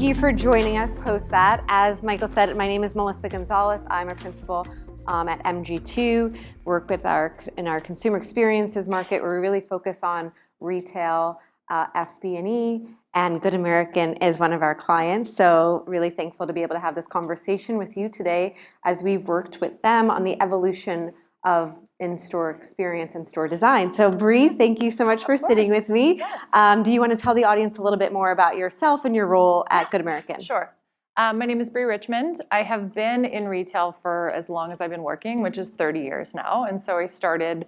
Thank you for joining us post that. As Michael said, my name is Melissa Gonzalez. I'm a principal at MG2, work with in our consumer experiences market where we really focus on retail, FB&E, and Good American is one of our clients. So really thankful to be able to have this conversation with you today as we've worked with them on the evolution of in-store experience and store design. So Bree, thank you so much for sitting with me. Yes. Do you want to tell the audience a little bit more about yourself and your role at Good American? Sure. My name is Bree Richmond. I have been in retail for as long as I've been working, which is 30 years now. And so I started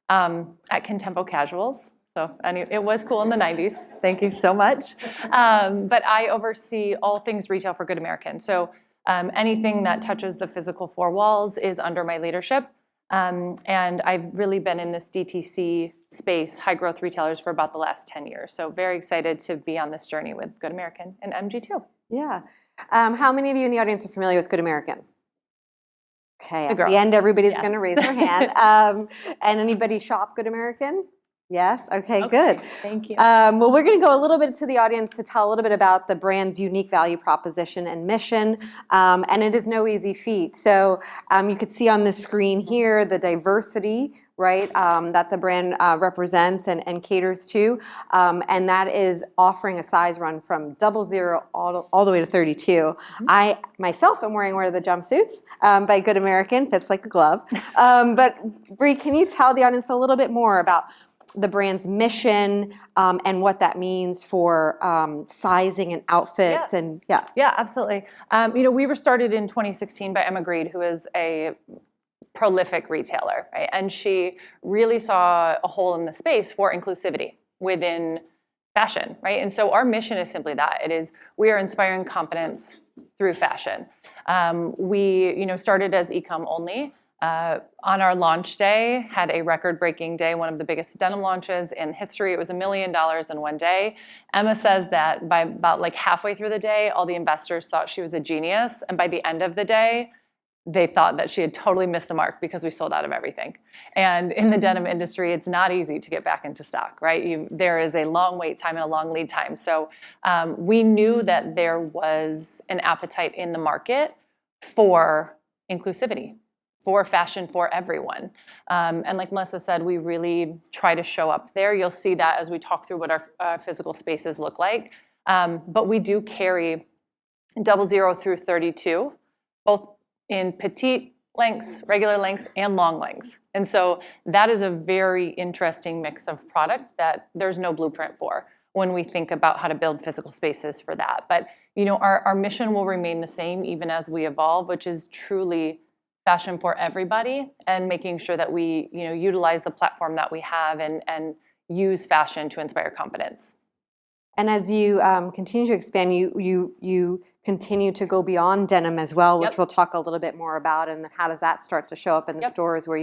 at Contempo Casuals. So it was cool in the 90s. Thank you so much. But I oversee all things retail for Good American. So anything that touches the physical four walls is under my leadership. And I've really been in this DTC space, high growth retailers, for about the last 10 years. So very excited to be on this journey with Good American and MG2. Yeah. How many of you in the audience are familiar with Good American? Okay, at the end, everybody's going to raise their hand. And anybody shop Good American? Yes? Okay, good. Thank you. Well, we're going to go a little bit to the audience to tell a little bit about the brand's unique value proposition and mission. And it is no easy feat. So you could see on the screen here the diversity, right, that the brand represents and caters to. And that is offering a size run from 00 all the way to 32. Mm-hmm. I myself am wearing one of the jumpsuits by Good American, fits like a glove. But Bree, can you tell the audience a little bit more about the brand's mission and what that means for sizing and outfits? Yeah, absolutely. We were started in 2016 by Emma Greed, who is a prolific retailer, right? And she really saw a hole in the space for inclusivity within fashion, right? And so our mission is simply that. It is, we are inspiring confidence through fashion. We started as e-com only. On our launch day, had a record-breaking day, one of the biggest denim launches in history. It was $1 million in one day. Emma says that by about like halfway through the day, all the investors thought she was a genius. And by the end of the day, they thought that she had totally missed the mark because we sold out of everything. And in the denim industry, it's not easy to get back into stock, right? There is a long wait time and a long lead time. So we knew that there was an appetite in the market for inclusivity, for fashion for everyone. And like Melissa said, we really try to show up there. You'll see that as we talk through what our physical spaces look like. But we do carry 00 through 32, both in petite lengths, regular lengths, and long lengths. And so that is a very interesting mix of product that there's no blueprint for when we think about how to build physical spaces for that. But our mission will remain the same even as we evolve, which is truly fashion for everybody and making sure that we utilize the platform that we have and use fashion to inspire confidence. And as you continue to expand, you continue to go beyond denim as well, which we'll talk a little bit more about, and how does that start to show up in the stores where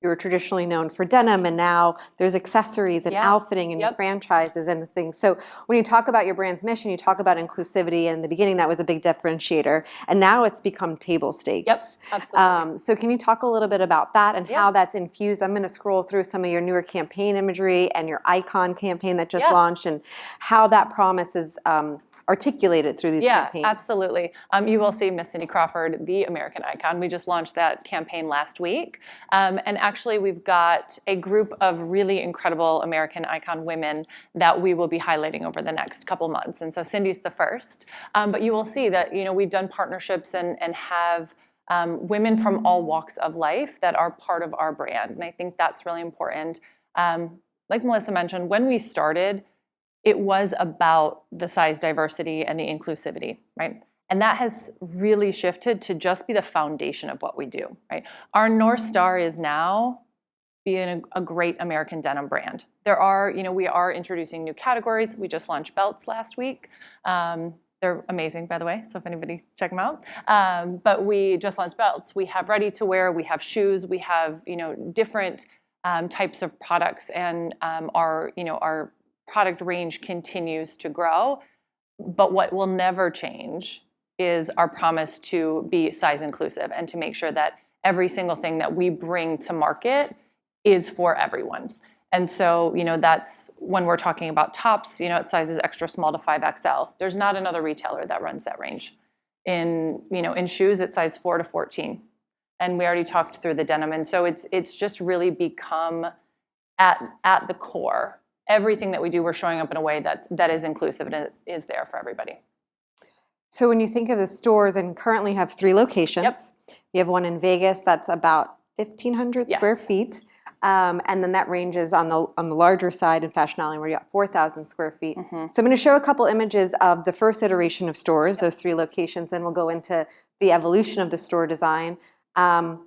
you were traditionally known for denim, and now there's accessories and outfitting and new franchises and things. So when you talk about your brand's mission, you talk about inclusivity, and in the beginning that was a big differentiator, and now it's become table stakes. Yep, absolutely. So can you talk a little bit about that and how that's infused? I'm going to scroll through some of your newer campaign imagery and your Icon campaign that just launched, and how that promise is articulated through these campaigns. Yeah, absolutely. You will see Miss Cindy Crawford, the American icon. We just launched that campaign last week. And actually, we've got a group of really incredible American icon women that we will be highlighting over the next couple months. And so Cindy's the first. But you will see that we've done partnerships and have women from all walks of life that are part of our brand. And I think that's really important. Like Melissa mentioned, when we started, it was about the size diversity and the inclusivity, right? And that has really shifted to just be the foundation of what we do, right? Our North Star is now being a great American denim brand. We are introducing new categories. We just launched belts last week. They're amazing, by the way, so if anybody, check them out. But we just launched belts. We have ready to wear, we have shoes, we have, different types of products, and our product range continues to grow. But what will never change is our promise to be size inclusive and to make sure that every single thing that we bring to market is for everyone. And so, that's when we're talking about tops, it sizes extra small to 5XL. There's not another retailer that runs that range. In shoes, it's size 4 to 14. And we already talked through the denim. And so it's just really become at the core. Everything that we do, we're showing up in a way that is inclusive and is there for everybody. So when you think of the stores, and currently have 3 locations. Yep. You have one in Vegas that's about 1,500 Yes. square feet. And then that ranges on the larger side in Fashion Island where you got 4,000 square feet. So I'm going to show a couple images of the first iteration of stores, those 3 locations, then we'll go into the evolution of the store design. But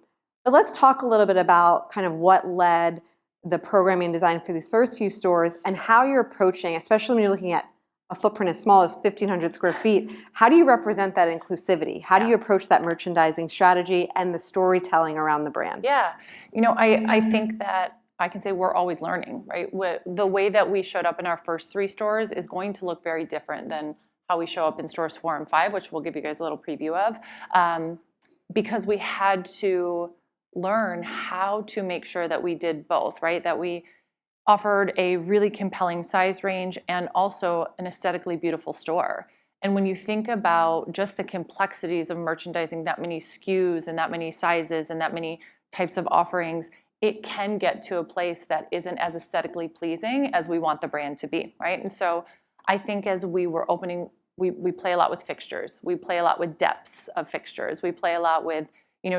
let's talk a little bit about kind of what led the programming and design for these first few stores and how you're approaching, especially when you're looking at a footprint as small as 1,500 square feet, how do you represent that inclusivity? How do you approach that merchandising strategy and the storytelling around the brand? Yeah, I think that I can say we're always learning, right? The way that we showed up in our first 3 stores is going to look very different than how we show up in stores 4 and 5, which we'll give you guys a little preview of, because we had to learn how to make sure that we did both, right? That we offered a really compelling size range and also an aesthetically beautiful store. And when you think about just the complexities of merchandising, that many SKUs and that many sizes and that many types of offerings, it can get to a place that isn't as aesthetically pleasing as we want the brand to be, right? And so I think as we were opening, we play a lot with fixtures. We play a lot with depths of fixtures. We play a lot with,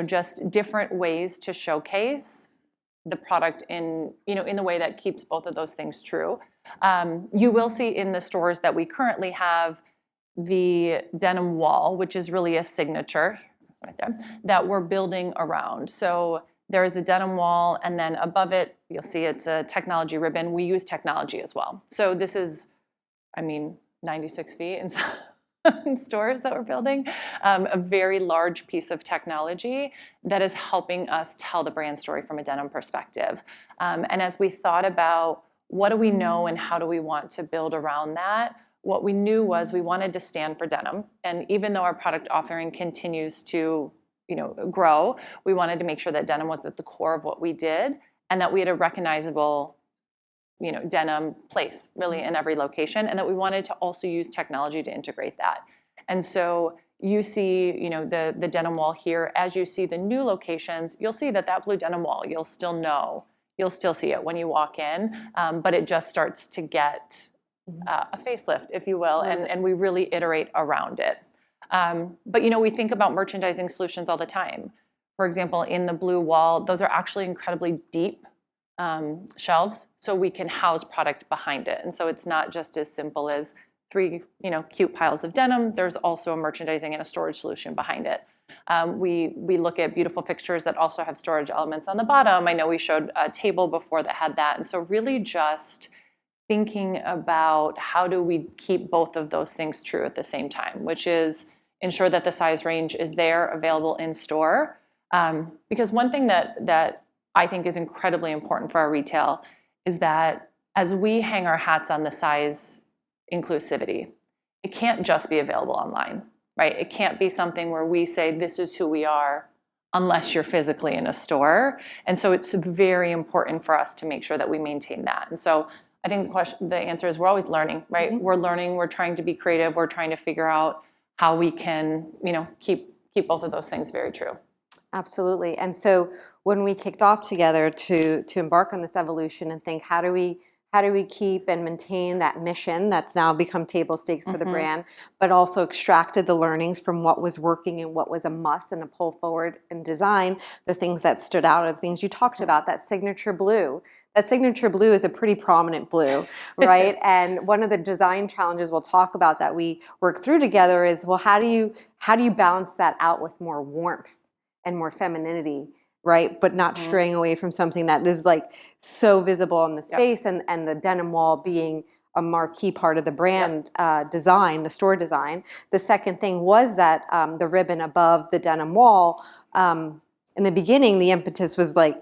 just different ways to showcase the product in the way that keeps both of those things true. You will see in the stores that we currently have the denim wall, which is really a signature right there, that we're building around. So there is a denim wall, and then above it, you'll see it's a technology ribbon. We use technology as well. So this is, 96 feet in stores that we're building, a very large piece of technology that is helping us tell the brand story from a denim perspective. And as we thought about what do we know and how do we want to build around that, what we knew was we wanted to stand for denim. And even though our product offering continues to grow, we wanted to make sure that denim was at the core of what we did and that we had a recognizable denim place really in every location, and that we wanted to also use technology to integrate that. And so you see, the denim wall here. As you see the new locations, you'll see that blue denim wall, you'll still see it when you walk in, but it just starts to get a facelift, if you will, and we really iterate around it. But we think about merchandising solutions all the time. For example, in the blue wall, those are actually incredibly deep shelves, so we can house product behind it. And so it's not just as simple as 3 cute piles of denim. There's also a merchandising and a storage solution behind it. We look at beautiful fixtures that also have storage elements on the bottom. I know we showed a table before that had that. And so really just thinking about how do we keep both of those things true at the same time, which is ensure that the size range is there, available in store. Because one thing that I think is incredibly important for our retail is that as we hang our hats on the size inclusivity, it can't just be available online, right? It can't be something where we say this is who we are unless you're physically in a store. And so it's very important for us to make sure that we maintain that. And so I think the answer is we're always learning, right? Mm-hmm. We're learning, we're trying to be creative, we're trying to figure out how we can, keep both of those things very true. Absolutely. And so when we kicked off together to embark on this evolution and think, how do we keep and maintain that mission that's now become table stakes for the brand, but also extracted the learnings from what was working and what was a must and a pull forward in design, the things that stood out are the things you talked about, that signature blue. That signature blue is a pretty prominent blue, right? And one of the design challenges we'll talk about that we work through together is, well, how do you balance that out with more warmth and more femininity, right? But not straying away from something that is like so visible in the space, and the denim wall being a marquee part of the brand design, the store design. The second thing was that the ribbon above the denim wall. In the beginning, the impetus was like,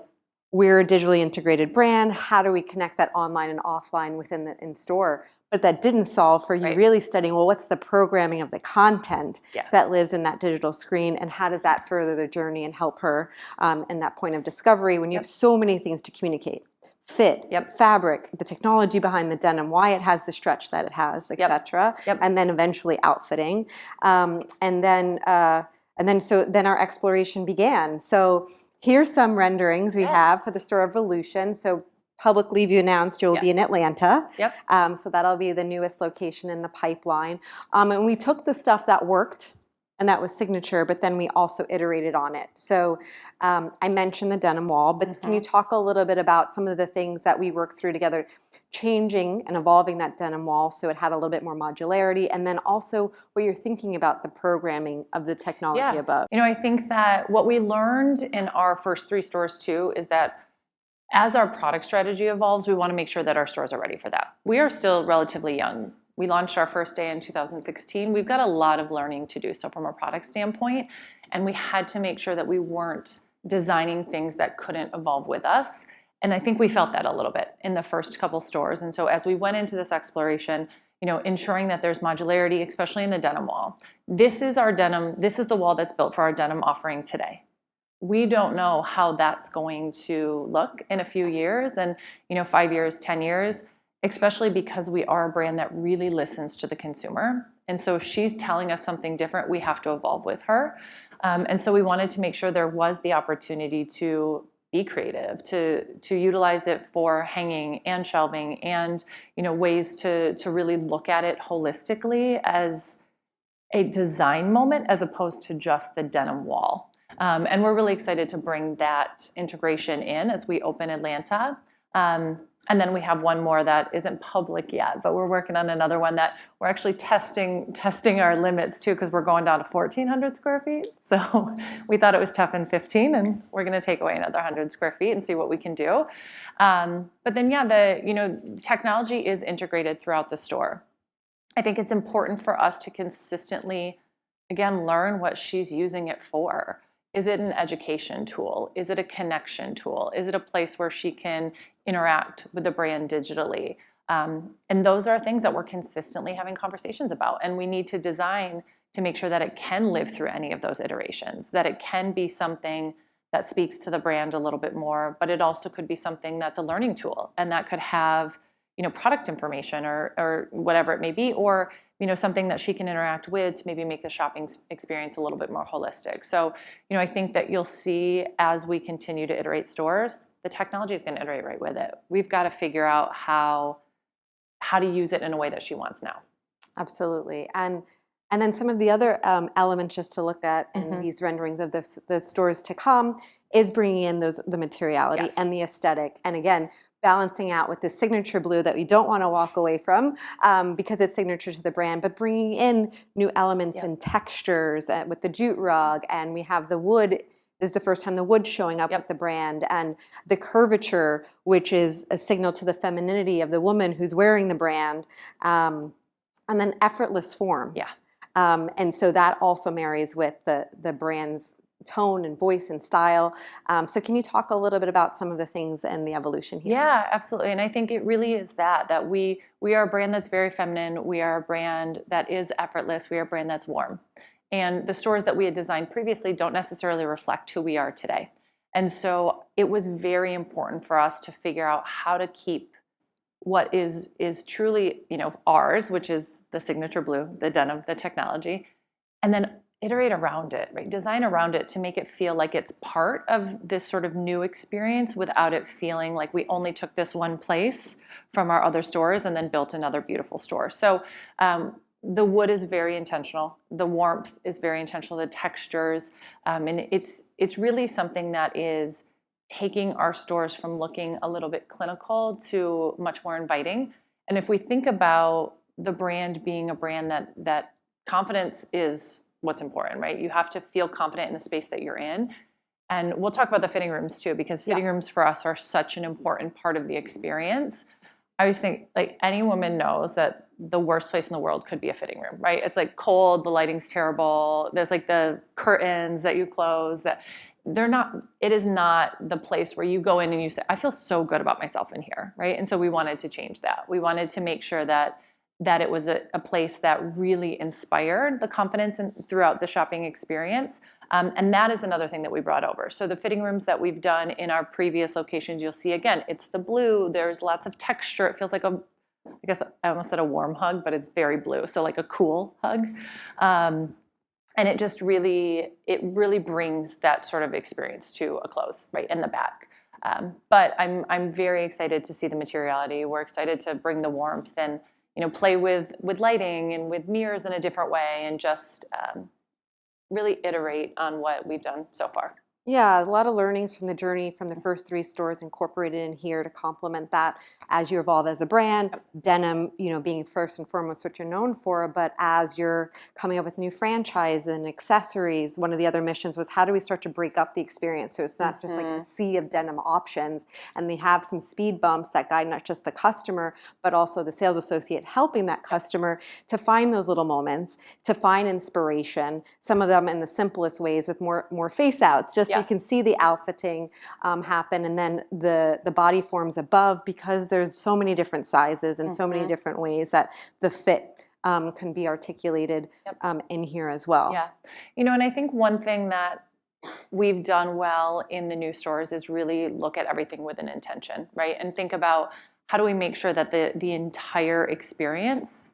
we're a digitally integrated brand. How do we connect that online and offline within the in-store? But that didn't solve for you really studying, well, what's the programming of the content that lives in that digital screen, and how does that further the journey and help her in that point of discovery when you have so many things to communicate? fit, Yep. fabric, the technology behind the denim, why it has the stretch that it has, etc. Yep. And then eventually outfitting. And then our exploration began. So here's some renderings we have for the store evolution. So publicly you announced you'll be in Atlanta. Yep. So that'll be the newest location in the pipeline. And we took the stuff that worked, and that was signature, but then we also iterated on it. So I mentioned the denim wall, but can you talk a little bit about some of the things that we worked through together, changing and evolving that denim wall so it had a little bit more modularity, and then also what you're thinking about the programming of the technology above? You know, I think that what we learned in our first 3 stores too is that as our product strategy evolves, we want to make sure that our stores are ready for that. We are still relatively young. We launched our first day in 2016. We've got a lot of learning to do so from a product standpoint, and we had to make sure that we weren't designing things that couldn't evolve with us. And I think we felt that a little bit in the first couple stores. And so as we went into this exploration, you know, ensuring that there's modularity, especially in the denim wall. This is our denim, this is the wall that's built for our denim offering today. We don't know how that's going to look in a few years, and 5 years, 10 years, especially because we are a brand that really listens to the consumer. And so if she's telling us something different, we have to evolve with her. And so we wanted to make sure there was the opportunity to be creative, to utilize it for hanging and shelving, and ways to really look at it holistically as a design moment as opposed to just the denim wall. And we're really excited to bring that integration in as we open Atlanta. And then we have one more that isn't public yet, but we're working on another one that we're actually testing our limits too, because we're going down to 1,400 square feet. So we thought it was tough in 15, and we're going to take away another 100 square feet and see what we can do. But then, the technology is integrated throughout the store. I think it's important for us to consistently, again, learn what she's using it for. Is it an education tool? Is it a connection tool? Is it a place where she can interact with the brand digitally? And those are things that we're consistently having conversations about. And we need to design to make sure that it can live through any of those iterations, that it can be something that speaks to the brand a little bit more, but it also could be something that's a learning tool, and that could have product information or whatever it may be, or something that she can interact with to maybe make the shopping experience a little bit more holistic. So, I think that you'll see as we continue to iterate stores, the technology is going to iterate right with it. We've got to figure out how to use it in a way that she wants now. Absolutely. And then some of the other elements just to look at in these renderings of the stores to come is bringing in the materiality and the aesthetic. And again, balancing out with the signature blue that we don't want to walk away from because it's signature to the brand, but bringing in new elements and textures with the jute rug, and we have the wood. This is the first time the wood's showing up with the brand, and the curvature, which is a signal to the femininity of the woman who's wearing the brand, and then effortless form. And so that also marries with the brand's tone and voice and style. So can you talk a little bit about some of the things in the evolution here? Yeah, absolutely. And I think it really is that we are a brand that's very feminine. We are a brand that is effortless. We are a brand that's warm. And the stores that we had designed previously don't necessarily reflect who we are today. And so it was very important for us to figure out how to keep what is truly, ours, which is the signature blue, the denim, the technology, and then iterate around it, right? Design around it to make it feel like it's part of this sort of new experience without it feeling like we only took this one place from our other stores and then built another beautiful store. So the wood is very intentional. The warmth is very intentional. The textures, and it's really something that is taking our stores from looking a little bit clinical to much more inviting. And if we think about the brand being a brand that confidence is what's important, right? You have to feel confident in the space that you're in. And we'll talk about the fitting rooms too, because fitting rooms for us are such an important part of the experience. I always think, like, any woman knows that the worst place in the world could be a fitting room, right? It's like cold, the lighting's terrible. There's like the curtains that you close that it is not the place where you go in and you say, I feel so good about myself in here, right? And so we wanted to change that. We wanted to make sure that that it was a place that really inspired the confidence throughout the shopping experience. And that is another thing that we brought over. So the fitting rooms that we've done in our previous locations, you'll see again, it's the blue, there's lots of texture. It feels like I guess I almost said a warm hug, but it's very blue. So like a cool hug. And it just really brings that sort of experience to a close, right, in the back. But I'm very excited to see the materiality. We're excited to bring the warmth and play with lighting and with mirrors in a different way, and just really iterate on what we've done so far. Yeah, a lot of learnings from the journey from the first 3 stores incorporated in here to complement that as you evolve as a brand. Denim, being first and foremost what you're known for, but as you're coming up with new franchise and accessories, one of the other missions was how do we start to break up the experience so it's not just like a sea of denim options, and they have some speed bumps that guide not just the customer, but also the sales associate helping that customer to find those little moments, to find inspiration, some of them in the simplest ways with more face outs, just so you can see the outfitting happen, and then the body forms above, because there's so many different sizes and so many different ways that the fit can be articulated in here as well. Yeah, and I think one thing that we've done well in the new stores is really look at everything with an intention, right? And think about how do we make sure that the entire experience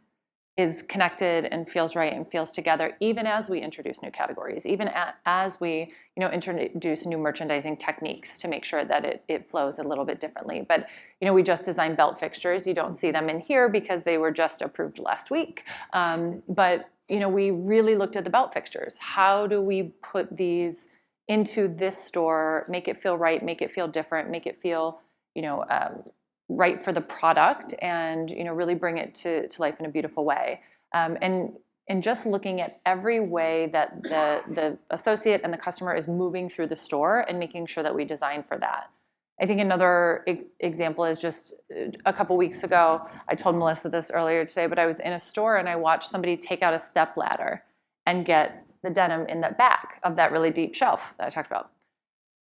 is connected and feels right and feels together, even as we introduce new categories, even as we introduce new merchandising techniques to make sure that it flows a little bit differently. But we just designed belt fixtures. You don't see them in here because they were just approved last week. But we really looked at the belt fixtures. How do we put these into this store, make it feel right, make it feel different, make it feel right for the product, and really bring it to life in a beautiful way, and just looking at every way that the associate and the customer is moving through the store and making sure that we design for that. I think another example is just a couple weeks ago, I told Melissa this earlier today, but I was in a store and I watched somebody take out a step ladder and get the denim in the back of that really deep shelf that I talked about.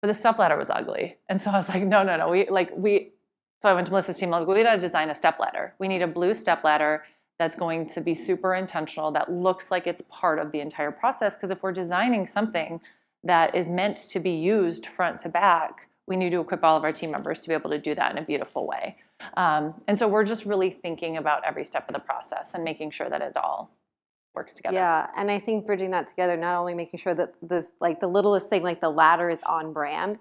But the step ladder was ugly, and so I was like, no, so I went to Melissa's team, we got to design a step ladder. We need a blue step ladder that's going to be super intentional, that looks like it's part of the entire process. Because if we're designing something that is meant to be used front to back, we need to equip all of our team members to be able to do that in a beautiful way. And so we're just really thinking about every step of the process and making sure that it all works together. Yeah, and I think bridging that together, not only making sure that this, like the littlest thing, like the ladder is on brand,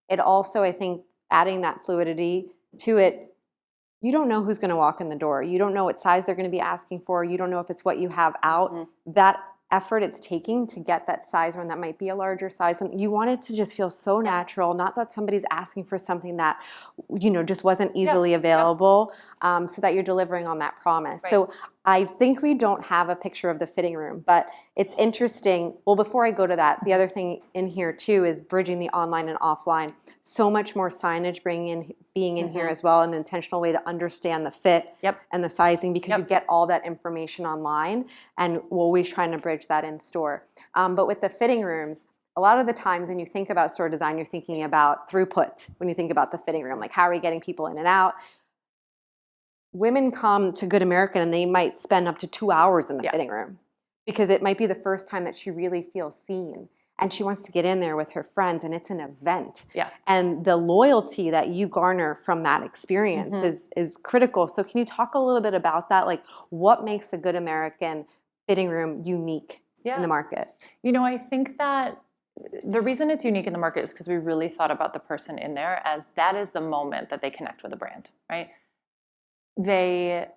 it also, I think, adding that fluidity to it. You don't know who's going to walk in the door. You don't know what size they're going to be asking for. You don't know if it's what you have out. That effort it's taking to get that size one that might be a larger size, you want it to just feel so natural, not that somebody's asking for something that just wasn't easily available, so that you're delivering on that promise. Right. So I think we don't have a picture of the fitting room, but it's interesting. Well, before I go to that, the other thing in here too is bridging the online and offline. So much more signage being in here as well, an intentional way to understand the fit and the sizing, because you get all that information online, and we're always trying to bridge that in store. But with the fitting rooms, a lot of the times when you think about store design, you're thinking about throughput. When you think about the fitting room, like how are we getting people in and out? Women come to Good American and they might spend up to 2 hours in the fitting room, because it might be the first time that she really feels seen. And she wants to get in there with her friends, and it's an event. Yeah. And the loyalty that you garner from that experience is critical. So can you talk a little bit about that? Like, what makes the Good American fitting room unique in the market? I think that the reason it's unique in the market is because we really thought about the person in there as that is the moment that they connect with the brand, right? They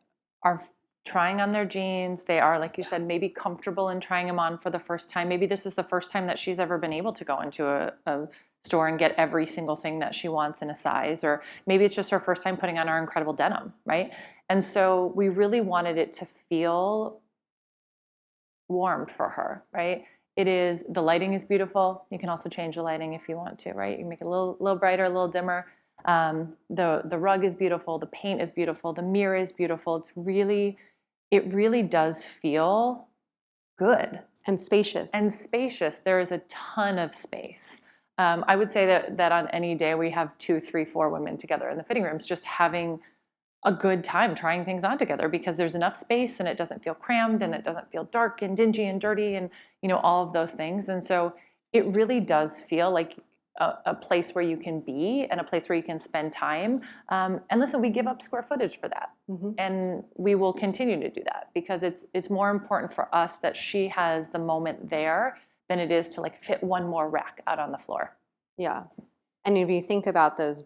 are trying on their jeans. They are, like you said, maybe comfortable in trying them on for the first time. Maybe this is the first time that she's ever been able to go into a store and get every single thing that she wants in a size, or maybe it's just her first time putting on our incredible denim, right? And so we really wanted it to feel warm for her, right? The lighting is beautiful. You can also change the lighting if you want to, right? You can make it a little brighter, a little dimmer. The rug is beautiful. The paint is beautiful. The mirror is beautiful. It really does feel good. And spacious. There is a ton of space. I would say that on any day we have 2, 3, 4 women together in the fitting rooms, just having a good time trying things on together because there's enough space and it doesn't feel crammed and it doesn't feel dark and dingy and dirty and all of those things. And so it really does feel like a place where you can be and a place where you can spend time. And listen, we give up square footage for that, and we will continue to do that because it's more important for us that she has the moment there than it is to like fit one more rack out on the floor. Yeah. And if you think about those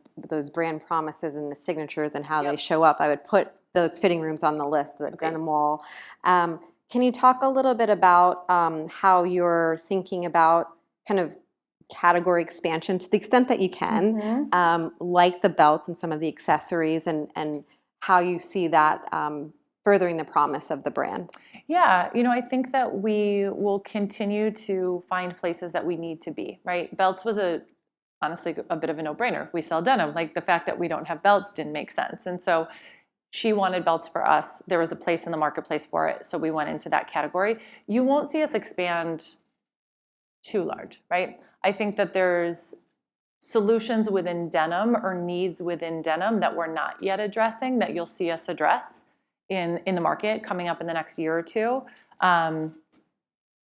brand promises and the signatures and how they show up, I would put those fitting rooms on the list, the denim wall. Can you talk a little bit about how you're thinking about kind of category expansion to the extent that you can, like the belts and some of the accessories, and how you see that furthering the promise of the brand? Yeah, I think that we will continue to find places that we need to be, right? Belts was honestly a bit of a no-brainer. We sell denim. Like the fact that we don't have belts didn't make sense. And so she wanted belts for us. There was a place in the marketplace for it. So we went into that category. You won't see us expand too large, right? I think that there's solutions within denim or needs within denim that we're not yet addressing that you'll see us address in the market coming up in the next year or two.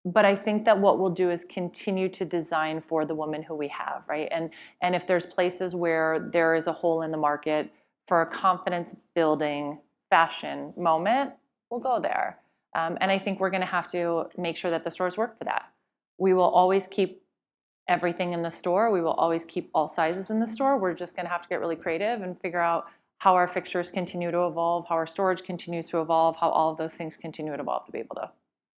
But I think that what we'll do is continue to design for the woman who we have, right? And if there's places where there is a hole in the market for a confidence building fashion moment, we'll go there. And I think we're going to have to make sure that the stores work for that. We will always keep everything in the store. We will always keep all sizes in the store. We're just going to have to get really creative and figure out how our fixtures continue to evolve, how our storage continues to evolve, how all of those things continue to evolve to be able to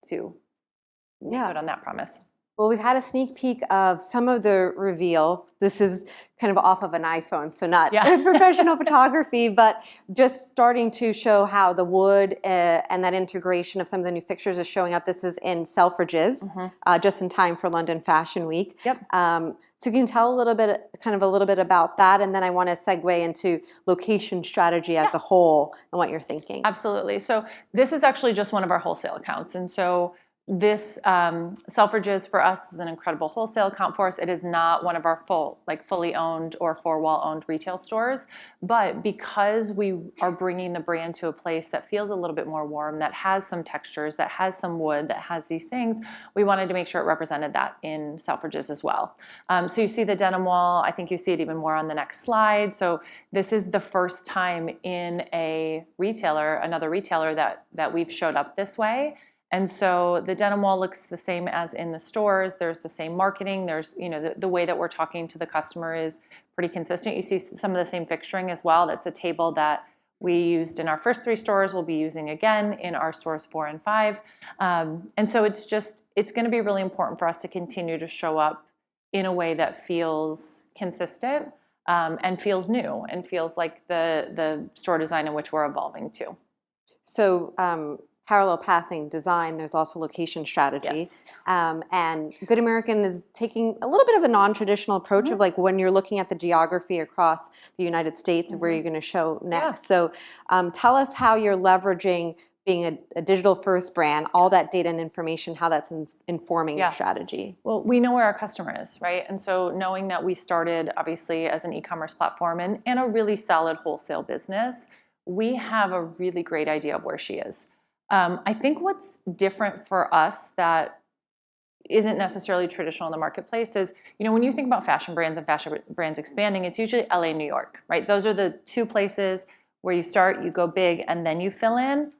put on that promise. Well, we've had a sneak peek of some of the reveal. This is kind of off of an iPhone, so not professional photography, but just starting to show how the wood and that integration of some of the new fixtures is showing up. This is in Selfridges, just in time for London Fashion Week. Yep. So you can tell a little bit about that, and then I want to segue into location strategy as a whole and what you're thinking. Absolutely. So this is actually just one of our wholesale accounts, and so this Selfridges for us is an incredible wholesale account for us. It is not one of our fully owned or four-wall owned retail stores, but because we are bringing the brand to a place that feels a little bit more warm, that has some textures, that has some wood, that has these things, we wanted to make sure it represented that in Selfridges as well. So you see the denim wall. I think you see it even more on the next slide. So this is the first time in another retailer that we've showed up this way. And so the denim wall looks the same as in the stores. There's the same marketing. There's, the way that we're talking to the customer is pretty consistent. You see some of the same fixturing as well. That's a table that we used in our first 3 stores. We'll be using again in our stores 4 and 5. And so it's going to be really important for us to continue to show up in a way that feels consistent and feels new and feels like the store design in which we're evolving to. So, parallel pathing design, there's also location strategy. Yes. And Good American is taking a little bit of a non-traditional approach of like when you're looking at the geography across the United States of where you're going to show next. So tell us how you're leveraging being a digital first brand, all that data and information, how that's informing your strategy. Well, we know where our customer is, right? And so knowing that we started obviously as an e-commerce platform and a really solid wholesale business, we have a really great idea of where she is. I think what's different for us that isn't necessarily traditional in the marketplace is, when you think about fashion brands and fashion brands expanding, it's usually LA, New York, right? Those are the 2 places where you start, you go big, and then you fill in.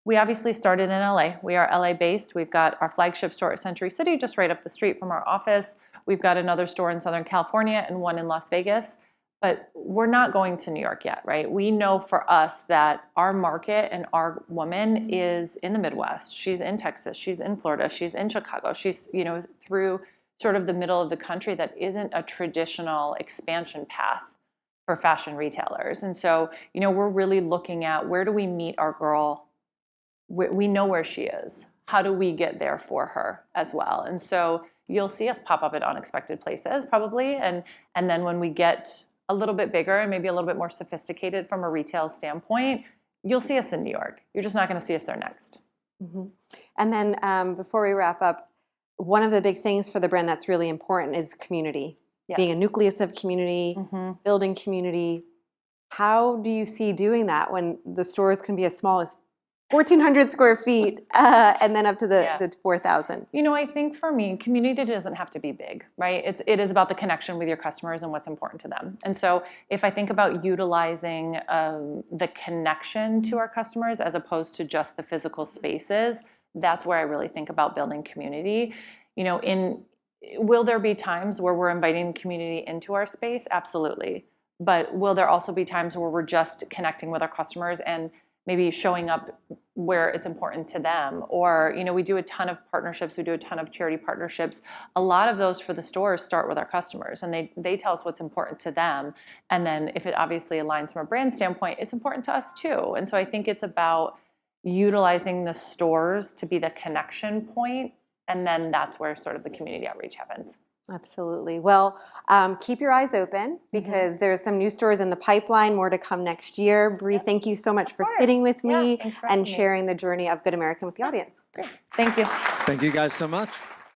We obviously started in LA. We are LA based. We've got our flagship store at Century City, just right up the street from our office. We've got another store in Southern California and one in Las Vegas. But we're not going to New York yet, right? We know for us that our market and our woman is in the Midwest. She's in Texas. She's in Florida. She's in Chicago. She's, through sort of the middle of the country that isn't a traditional expansion path for fashion retailers. And so, we're really looking at where do we meet our girl? We know where she is. How do we get there for her as well? And so you'll see us pop up at unexpected places probably. And then when we get a little bit bigger and maybe a little bit more sophisticated from a retail standpoint, you'll see us in New York. You're just not going to see us there next. And then before we wrap up, one of the big things for the brand that's really important is community. Being a nucleus of community, building community. How do you see doing that when the stores can be as small as 1,400 square feet and then up to the 4,000? You know, I think for me, community doesn't have to be big, right? It is about the connection with your customers and what's important to them. And so if I think about utilizing the connection to our customers as opposed to just the physical spaces, that's where I really think about building community. You know, will there be times where we're inviting the community into our space? Absolutely. But will there also be times where we're just connecting with our customers and maybe showing up where it's important to them? Or, you know, we do a ton of partnerships, we do a ton of charity partnerships. A lot of those for the stores start with our customers, and they tell us what's important to them. And then if it obviously aligns from a brand standpoint, it's important to us too. And so I think it's about utilizing the stores to be the connection point, and then that's where sort of the community outreach happens. Absolutely. Well, keep your eyes open because there's some new stores in the pipeline, more to come next year. Bree, thank you so much for sitting with me and sharing the journey of Good American with the audience. Great. Thank you. Thank you guys so much.